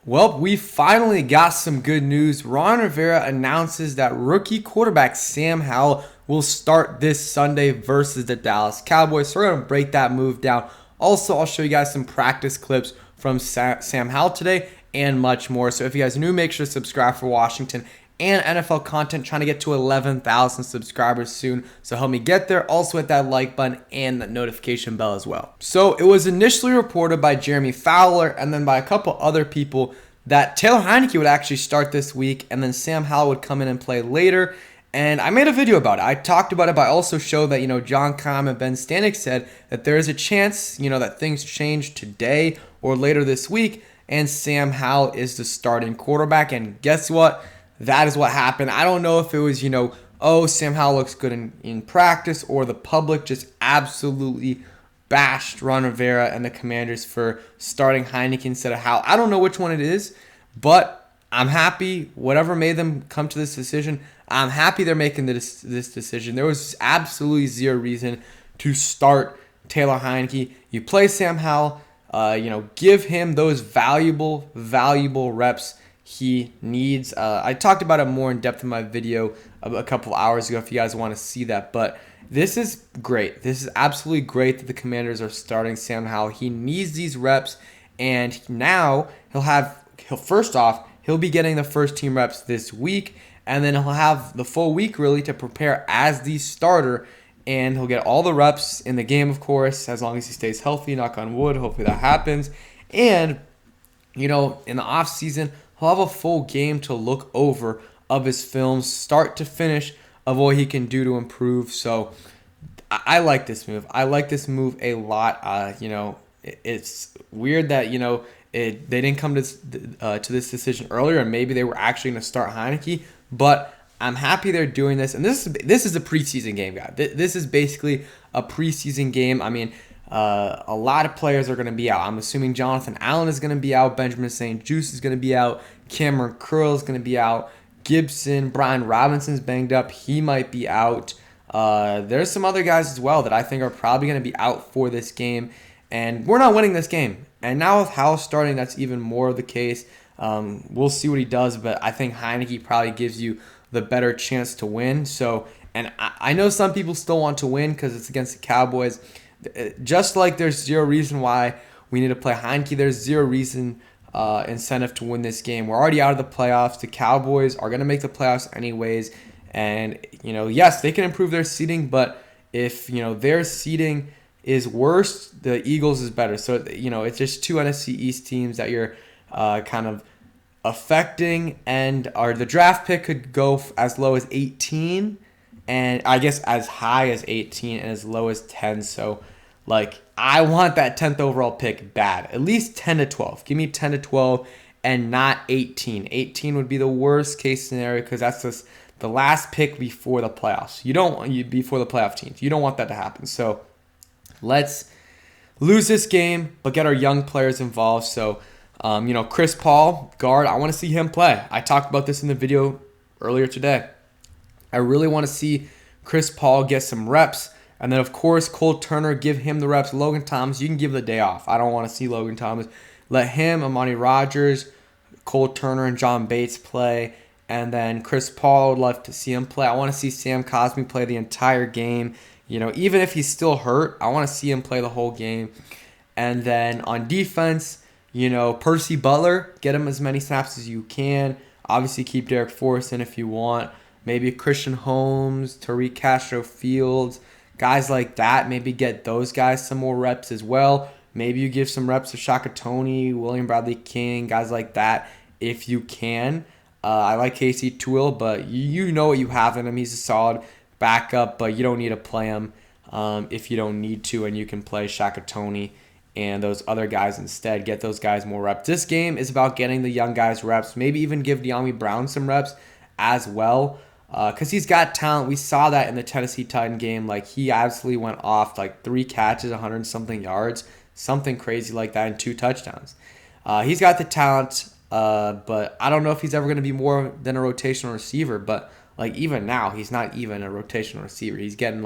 Well, we finally got some good news. Ron Rivera announces that rookie quarterback Sam Howell will start this Sunday versus the Dallas Cowboys. So we're going to break that move down. Also, I'll show you guys some practice clips from Sam Howell today and much more. So if you guys are new, make sure to subscribe for Washington and NFL content, trying to get to 11,000 subscribers soon. So help me get there. Also hit that like button and that notification bell as well. So it was initially reported by Jeremy Fowler and then by a couple other people that Taylor Heinicke would actually start this week and then Sam Howell would come in and play later. And I made a video about it. I talked about it, but I also showed that, John Keim and Ben Stanek said that there is a chance, that things change today or later this week, and Sam Howell is the starting quarterback. And guess what? That is what happened. I don't know if it was, Sam Howell looks good in practice, or the public just absolutely bashed Ron Rivera and the Commanders for starting Heinicke instead of Howell. I don't know which one it is, but I'm happy. Whatever made them come to this decision, I'm happy they're making this decision. There was absolutely zero reason to start Taylor Heinicke. You play Sam Howell, give him those valuable reps he needs. I talked about it more in depth in my video a couple hours ago if you guys want to see that. But this is great. This is absolutely great that the Commanders are starting Sam Howell. He needs these reps, and now he'll be getting the first team reps this week, and then he'll have the full week really to prepare as the starter, and he'll get all the reps in the game, of course, as long as he stays healthy, knock on wood. Hopefully that happens. And, in the offseason, he'll have a full game to look over of his films, start to finish, of what he can do to improve. So I like this move. I like this move a lot. It's weird that, they didn't come to this decision earlier, and maybe they were actually going to start Heinicke, but I'm happy they're doing this. And this is a preseason game, guys. This is basically a preseason game. I mean, a lot of players are going to be out. I'm assuming Jonathan Allen is going to be out. Benjamin St-Juste is going to be out. Cameron Curl is going to be out. Gibson, Brian Robinson's banged up. He might be out. There's some other guys as well that I think are probably going to be out for this game. And we're not winning this game. And now with Howell starting, that's even more of the case. We'll see what he does, but I think Heinicke probably gives you the better chance to win. So, and I know some people still want to win because it's against the Cowboys. Just like there's zero reason why we need to play Heinicke, there's zero reason incentive to win this game. We're already out of the playoffs. The Cowboys are going to make the playoffs anyways. And, yes, they can improve their seeding, but if, their seeding is worse, the Eagles is better. So, it's just two NFC East teams that you're kind of affecting, and the draft pick could go as low as 18, and I guess as high as 18 and as low as 10. So, I want that 10th overall pick bad. At least 10 to 12. Give me 10 to 12 and not 18. 18 would be the worst case scenario because that's just the last pick before the playoffs. Before the playoff teams. You don't want that to happen. So, let's lose this game, but get our young players involved. So, Chris Paul, guard, I want to see him play. I talked about this in the video earlier today. I really want to see Chris Paul get some reps. And then, of course, Cole Turner, give him the reps. Logan Thomas, you can give the day off. I don't want to see Logan Thomas. Let him, Amani Rodgers, Cole Turner, and John Bates play. And then Chris Paul, I would love to see him play. I want to see Sam Cosmi play the entire game. Even if he's still hurt, I want to see him play the whole game. And then on defense, Percy Butler, get him as many snaps as you can. Obviously, keep Derek Forrest in if you want. Maybe Christian Holmes, Tariq Castro-Fields, guys like that. Maybe get those guys some more reps as well. Maybe you give some reps to Shaka Toney, William Bradley King, guys like that if you can. I like Casey Twill, but you know what you have in him. He's a solid backup, but you don't need to play him if you don't need to, and you can play Shaka Toney and those other guys instead. Get those guys more reps. This game is about getting the young guys reps. Maybe even give De'Ami Brown some reps as well because he's got talent. We saw that in the Tennessee Titan game. He absolutely went off, 3 catches, 100-something yards, something crazy like that, and 2 touchdowns. He's got the talent, but I don't know if he's ever going to be more than a rotational receiver. But even now, he's not even a rotational receiver. He's getting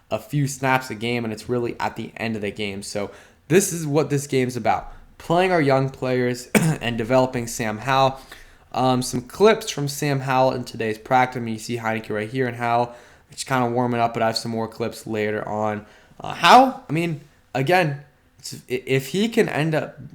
a few snaps a game, and it's really at the end of the game. So this is what this game's about. playing our young players and developing Sam Howell. Some clips from Sam Howell in today's practice. I mean, you see Heineke right here and Howell, which is kind of warming up, but I have some more clips later on. Howell, I mean, again, if he can end up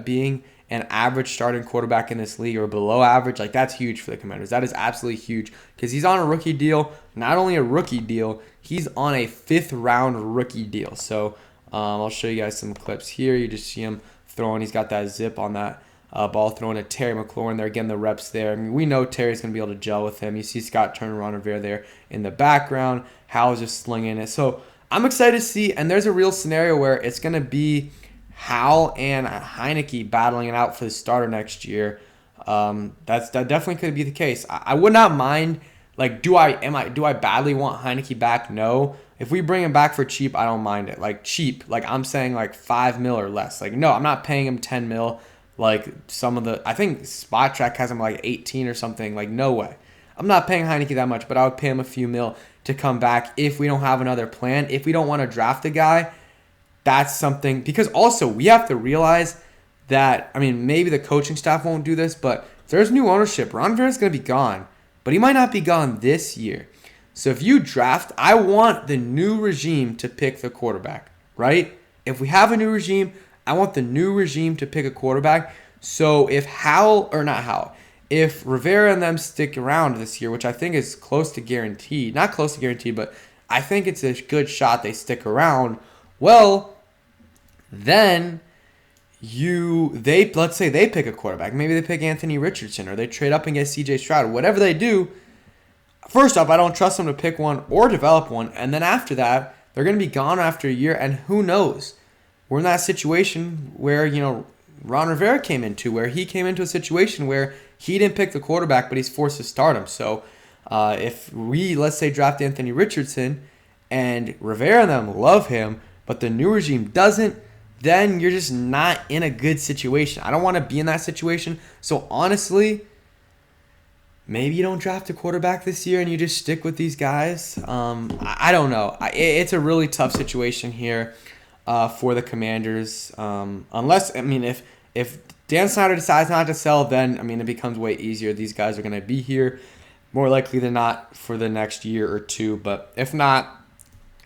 being an average starting quarterback in this league or below average, like that's huge for the Commanders. That is absolutely huge because he's on a rookie deal. Not only a rookie deal, he's on a 5th round rookie deal. So I'll show you guys some clips here. You just see him throwing. He's got that zip on that ball throwing to Terry McLaurin there, getting the reps there. I mean, we know Terry's going to be able to gel with him. You see Scott Turner, Ron Rivera there in the background. Howell's just slinging it. So I'm excited to see, and there's a real scenario where it's going to be Howell and Heineke battling it out for the starter next year. That definitely could be the case. I would not mind. Like, do I badly want Heineke back? No. If we bring him back for cheap, I don't mind it. Like cheap, like I'm saying, like $5 million or less. Like no, I'm not paying him $10 million. Like some of the, I think Spot Track has him like 18 or something. Like no way. I'm not paying Heineke that much, but I would pay him a few mil to come back if we don't have another plan. If we don't want to draft a guy, that's something. Because also we have to realize that, I mean, maybe the coaching staff won't do this, but if there's new ownership, Ron Rivera's going to be gone. But he might not be gone this year. So if you draft, I want the new regime to pick the quarterback, right? If we have a new regime, I want the new regime to pick a quarterback. So if if Rivera and them stick around this year, which I think is close to guaranteed, not close to guaranteed, but I think it's a good shot they stick around, well, then let's say they pick a quarterback. Maybe they pick Anthony Richardson or they trade up and get CJ Stroud. Whatever they do, first off, I don't trust them to pick one or develop one. And then after that, they're going to be gone after a year. And who knows? We're in that situation where, Ron Rivera came into, where he came into a situation where he didn't pick the quarterback, but he's forced to start him. So if we, let's say, draft Anthony Richardson and Rivera and them love him, but the new regime doesn't, then you're just not in a good situation. I don't want to be in that situation. So honestly, maybe you don't draft a quarterback this year and you just stick with these guys. I don't know. It's a really tough situation here for the Commanders. Unless, if Dan Snyder decides not to sell, then, it becomes way easier. These guys are going to be here more likely than not for the next year or two. But if not,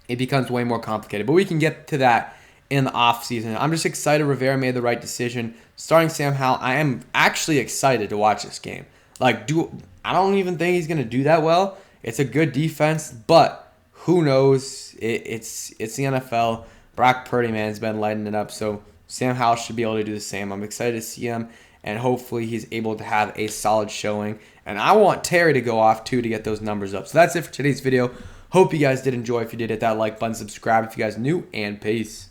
it becomes way more complicated. But we can get to that in the offseason. I'm just excited Rivera made the right decision. Starting Sam Howell, I am actually excited to watch this game. I don't even think he's going to do that well. It's a good defense, but who knows? It's the NFL. Brock Purdy, man, has been lighting it up, so Sam Howell should be able to do the same. I'm excited to see him, and hopefully he's able to have a solid showing. And I want Terry to go off, too, to get those numbers up. So that's it for today's video. Hope you guys did enjoy. If you did, hit that like button, subscribe if you guys are new, and peace.